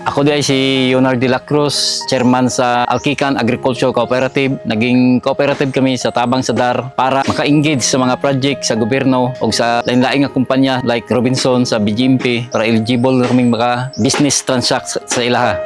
Ako di ay si Leonard de la Cruz, chairman sa Alquican Agriculture Cooperative. Naging cooperative kami sa Tabang Sadar para maka-engage sa mga project sa gobyerno o sa lain-laing nga kumpanya like Robinson sa BGMP para eligible kaming maka business transact sa ilaha.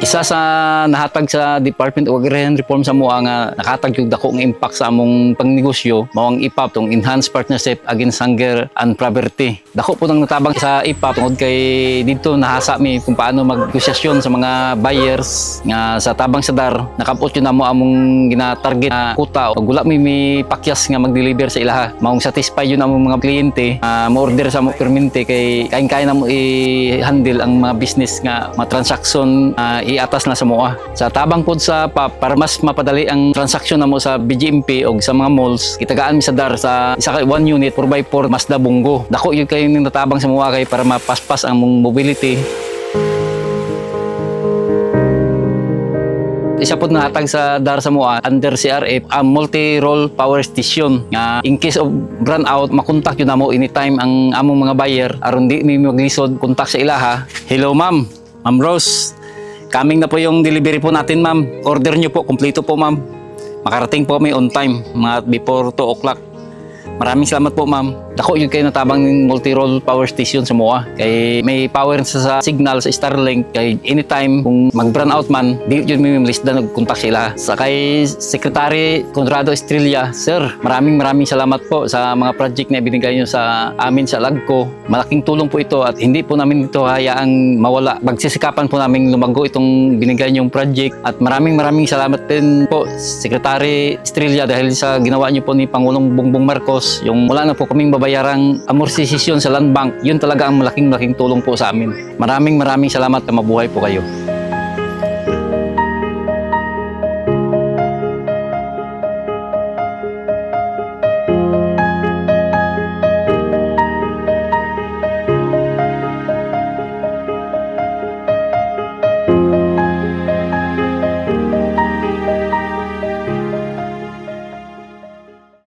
Isa sa nahatag sa Department of Agrarian Reform sa MOA nga nakatag yung dako ng impact sa among pangnegosyo mao ang IPAP, tong Enhanced Partnership Against Hunger and Poverty. Dako po nang natabang sa IPAP tungod kay dito nahasa mi kung paano magnegosasyon sa mga buyers nga sa Tabang Sadar. Nakabot yun na mo among gina-target na kuta o gula mi pakyas nga mag-deliver sa ilaha. Maong satisfy yun among mga kliyente, ma-order sa mo permente kay kain-kain na mo i-handle ang mga business nga mga transaction iatas na sa MOA. Sa tabang pod sa PAP, para mas mapadali ang transaksyon na mo sa BGMP o sa mga malls, kitagaan mi sa DAR sa isa ka 1 unit 4x4 Mazda Bongo. Dako yun kayo ng natabang sa MOA kay para mapaspas ang mong mobility. Isa po nahatag sa DAR sa MOA under CRF ang multi-role power station nga in case of brownout makontak yun na mo anytime ang among mga buyer aron di mi maglisod kontak sa ilaha. Hello ma'am Rose. Coming na po yung delivery po natin, ma'am. Order nyo po, kompleto po, ma'am. Makarating po kami on time, mga before 2 o'clock. Maraming salamat po, ma'am. Dako yun kayo natabang ng multi-role power station sa MOA. Kay may power sa signal sa Starlink. Kay anytime kung mag-brown out man, di yun may list na nag-contact sila. Sa kay Secretary Conrado Estrella, sir, maraming salamat po sa mga project na binigay nyo sa amin sa LAGCO. Malaking tulong po ito at hindi po namin ito hayaang mawala. Magsisikapan po namin lumago itong binigay nyong project. At maraming salamat din po, Secretary Estrella, dahil sa ginawa nyo po ni Pangulong Bongbong Marcos, yung wala na po kaming babayarang amortisasyon sa land bank, yun talaga ang malaking tulong po sa amin. Maraming salamat na mabuhay po kayo.